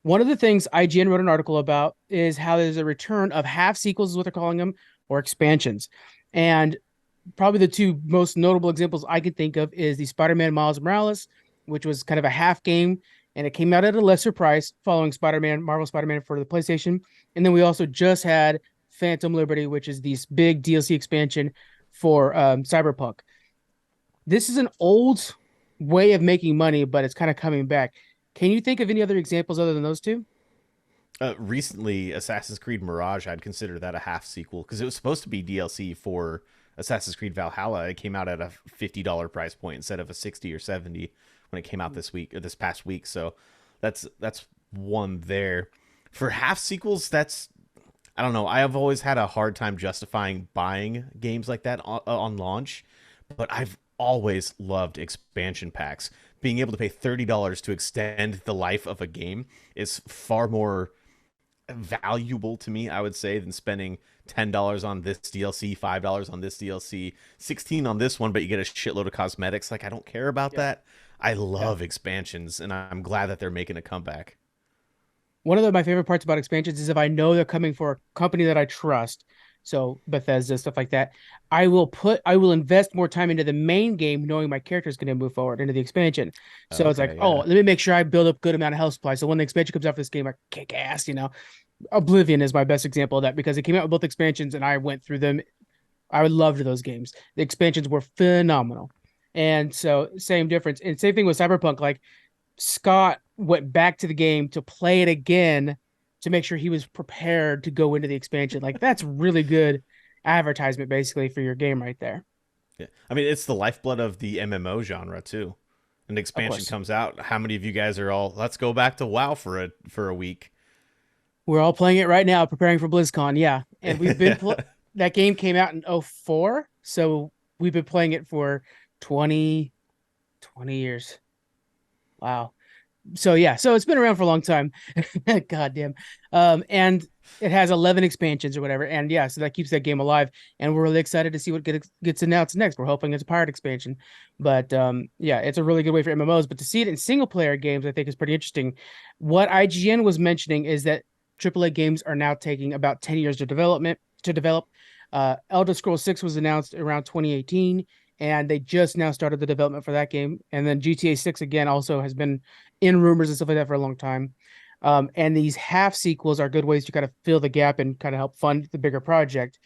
One of the things IGN wrote an article about is how there's a return of half sequels, is what they're calling them, or expansions. And probably the two most notable examples I could think of is the Spider-Man Miles Morales, which was kind of a half game, and it came out at a lesser price following Spider-Man, Marvel Spider-Man for the PlayStation. And then we also just had Phantom Liberty, which is this big DLC expansion for Cyberpunk. This is an old way of making money, but it's kind of coming back. Can you think of any other examples other than those two? Recently, Assassin's Creed Mirage, I'd consider that a half sequel because it was supposed to be DLC for Assassin's Creed Valhalla. It came out at a $50 price point instead of a 60 or 70 when it came out this week or this past week. So that's one there. For half sequels, that's I don't know. I have always had a hard time justifying buying games like that on launch, but I've always loved expansion packs. Being able to pay $30 to extend the life of a game is far more valuable to me, I would say, than spending $10 on this DLC, $5 on this DLC, 16 on this one, but you get a shitload of cosmetics. Like I don't care about Yeah. that. I Yeah. love expansions, and I'm glad that they're making a comeback. One of my favorite parts about expansions is if I know they're coming for a company that I trust, so Bethesda, stuff like that, I will invest more time into the main game knowing my character is going to move forward into the expansion. So it's like, Okay, oh, yeah. let me make sure I build up good amount of health supply. So when the expansion comes out for this game, I kick ass. Oblivion is my best example of that because it came out with both expansions and I went through them. I loved those games. The expansions were phenomenal. And so same difference. And same thing with Cyberpunk. Like Scott went back to the game to play it again to make sure he was prepared to go into the expansion. Like that's really good advertisement basically for your game right there. Yeah. I mean, it's the lifeblood of the MMO genre too. An Of expansion course. comes out. How many of you guys are all? Let's go back to WoW for a week. We're all playing it right now, preparing for BlizzCon. Yeah. And Yeah. that game came out in '04, so we've been playing it for 20 years. Wow. So yeah, so it's been around for a long time. God damn. And it has 11 expansions or whatever. And yeah, so that keeps that game alive. And we're really excited to see what gets announced next. We're hoping it's a pirate expansion. But yeah, it's a really good way for MMOs. But to see it in single player games, I think is pretty interesting. What IGN was mentioning is that AAA games are now taking about 10 years to develop. Elder Scrolls 6 was announced around 2018, and they just now started the development for that game. And then GTA 6 again also has been in rumors and stuff like that for a long time. And these half sequels are good ways to kind of fill the gap and kind of help fund the bigger project.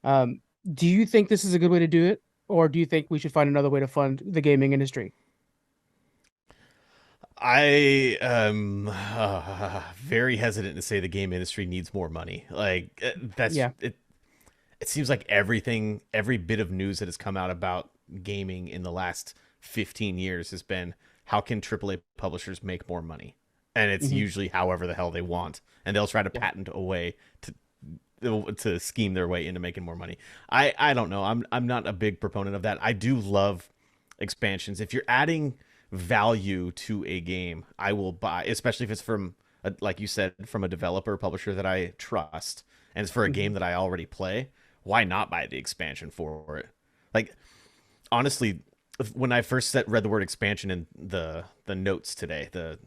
Um, do you think this is a good way to do it, or do you think we should find another way to fund the gaming industry? I am very hesitant to say the game industry needs more money. Like that's Yeah. it. It seems like every bit of news that has come out about gaming in the last 15 years has been how can AAA publishers make more money, and it's Hmm. usually however the hell they want, and they'll try to Yeah. patent a way to scheme their way into making more money. I don't know. I'm not a big proponent of that. I do love expansions. If you're adding value to a game, I will buy, especially if it's from like you said, from a developer publisher that I trust, and it's for a Hmm. game that I already play. Why not buy the expansion for it? Like honestly, when I first read the word expansion in the notes today, the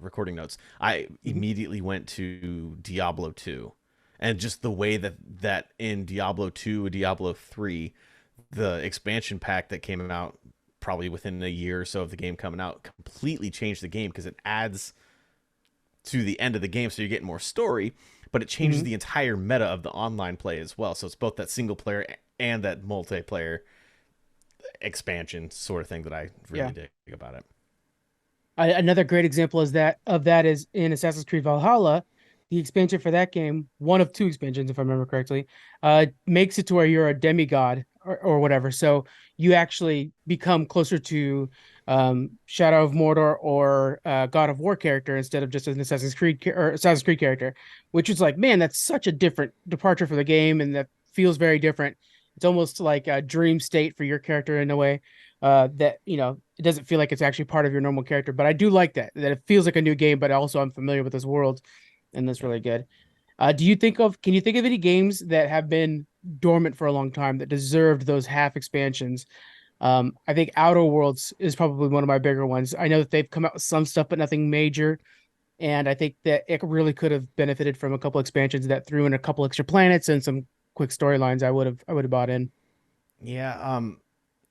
recording notes, I Hmm. immediately went to Diablo 2, and just the way that in Diablo 2 and Diablo 3, the expansion pack that came out probably within a year or so of the game coming out completely changed the game because it adds to the end of the game, so you're getting more story, but it changes Hmm. the entire meta of the online play as well. So it's both that single player and that multiplayer expansion sort of thing that I really Yeah. dig about it. Another great example is that is in Assassin's Creed Valhalla. The expansion for that game, one of two expansions, if I remember correctly, makes it to where you're a demigod or whatever. So you actually become closer to Shadow of Mordor or God of War character instead of just an Assassin's Creed character, which is like, man, that's such a different departure for the game, and that feels very different. It's almost like a dream state for your character in a way that it doesn't feel like it's actually part of your normal character. But I do like that it feels like a new game, but also I'm familiar with this world, and that's Yeah. really good. Can you think of any games that have been dormant for a long time that deserved those half expansions? I think Outer Worlds is probably one of my bigger ones. I know that they've come out with some stuff, but nothing major. And I think that it really could have benefited from a couple expansions that threw in a couple extra planets and some quick storylines. I would have bought in. Yeah,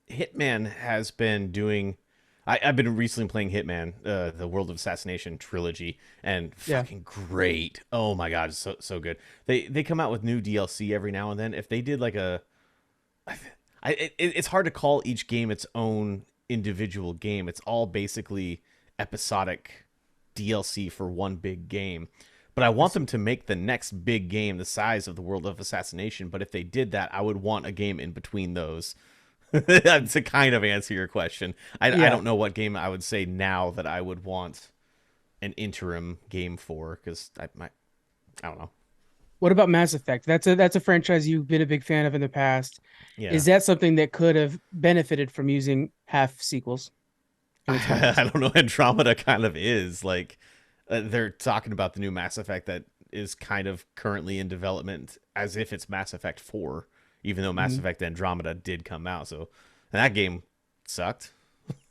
Hitman has been doing. I've been recently playing Hitman, the World of Assassination trilogy, and Yeah. fucking great. Oh my god, it's so good. They come out with new DLC every now and then. If they did like it's hard to call each game its own individual game. It's all basically episodic DLC for one big game. But I want them to make the next big game the size of the World of Assassination. But if they did that, I would want a game in between those. To kind of answer your question. I Yeah. don't know what game I would say now that I would want an interim game for, because I don't know. What about Mass Effect? That's a franchise you've been a big fan of in the past. Yeah. Is that something that could have benefited from using half sequels in its I context? don't know. Andromeda kind of is like they're talking about the new Mass Effect that is kind of currently in development as if it's Mass Effect 4, even though Mass Mhm. Effect Andromeda did come out. So, and that game sucked.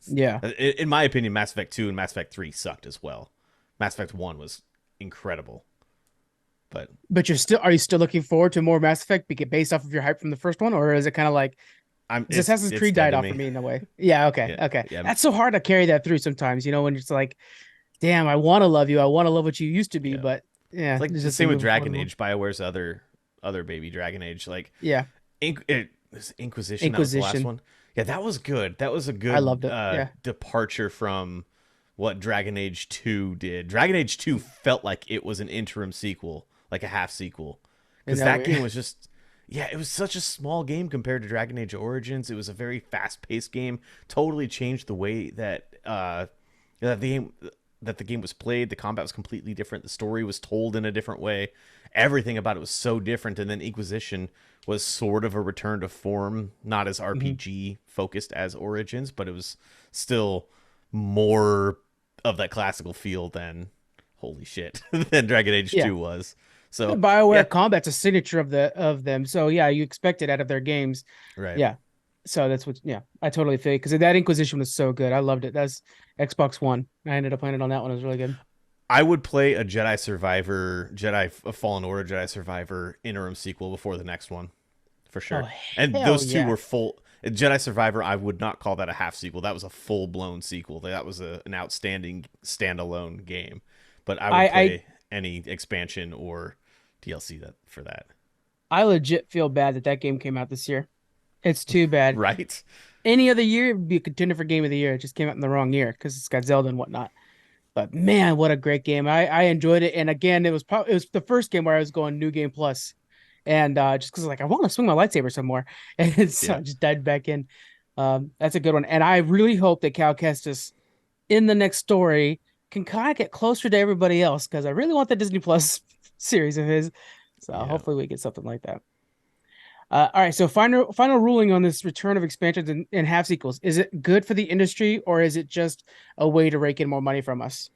Yeah. In my opinion, Mass Effect 2 and Mass Effect 3 sucked as well. Mass Effect 1 was incredible. But But are you still looking forward to more Mass Effect based off of your hype from the first one, or is it kind of like I'm because Assassin's it's Creed dead died to off for me. me in a way? Yeah, okay, Yeah. okay. Yeah. That's so hard to carry that through sometimes, when it's like, damn, I want to love you, I want to love what you used to be, Yeah. but It's yeah, like there's the just a same with moving forward Dragon more. Age, BioWare's other baby Dragon Age. Like Yeah, Inquisition, that was the last Inquisition, one. Yeah, that was good. That was a I good loved it. Yeah, departure from what Dragon Age 2 did. Dragon Age 2 felt like it was an interim sequel, like a half sequel. is Because that that weird? game was just, yeah, it was such a small game compared to Dragon Age Origins. It was a very fast paced game. Totally changed the way that the game was played. The combat was completely different. The story was told in a different way. Everything about it was so different. And then Inquisition was sort of a return to form, not as Mhm. RPG focused as Origins, but it was still more of that classical feel than holy shit than Dragon Age Yeah. 2 was. The So yeah, BioWare combat's a signature of them. So yeah, you expect it out of their games. right. Yeah. So that's what yeah, I totally feel because that Inquisition was so good. I loved it. That's Xbox One. I ended up playing it on that one. It was really good. I would play a a Fallen Order Jedi Survivor interim sequel before the next one, for Oh sure. And hell those two yeah. were full. Jedi Survivor, I would not call that a half sequel. That was a full blown sequel. That was an outstanding standalone game. But I would I play any expansion or DLC for that. I legit feel bad that game came out this year. It's too bad. Right? Any other year it would be a contender for game of the year. It just came out in the wrong year because it's got Zelda and whatnot. But man, what a great game! I enjoyed it, and again, it was the first game where I was going New Game Plus, and just because like I want to swing my lightsaber some more, and so Yeah. I just dived back in. That's a good one, and I really hope that Cal Kestis in the next story can kind of get closer to everybody else because I really want the Disney Plus series of his. So Yeah. hopefully we get something like that. All right, so final ruling on this return of expansions and half sequels. Is it good for the industry or is it just a way to rake in more money from us?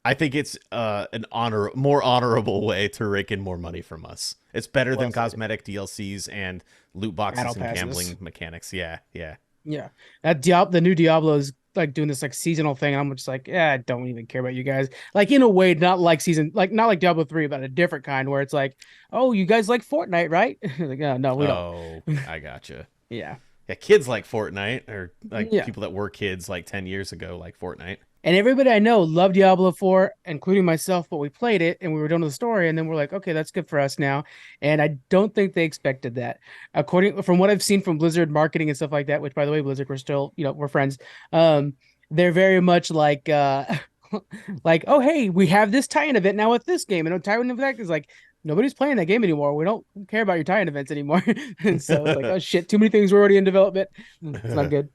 I think it's more honorable way to rake in more money from us. It's better Well than said. cosmetic DLCs and loot Battle boxes and passes. gambling mechanics. Yeah, yeah. Yeah, the new Diablo is like doing this like seasonal thing, and I'm just like, yeah, I don't even care about you guys. Like in a way, not like Diablo 3, but a different kind where it's like, oh, you guys like Fortnite, right? Like, no, we don't. Oh, I gotcha. Yeah, Yeah, kids like Fortnite, or like yeah. people that were kids like 10 years ago like Fortnite. And everybody I know loved Diablo 4, including myself, but we played it and we were done with the story, and then we're like, okay, that's good for us now. And I don't think they expected that. According from what I've seen from Blizzard marketing and stuff like that, which by the way, Blizzard, we're still, we're friends. They're very much like like, oh hey, we have this tie-in event now with this game. And tie-in event is like nobody's playing that game anymore. We don't care about your tie-in events anymore. And so it's like, oh shit, too many things were already in development. It's not good.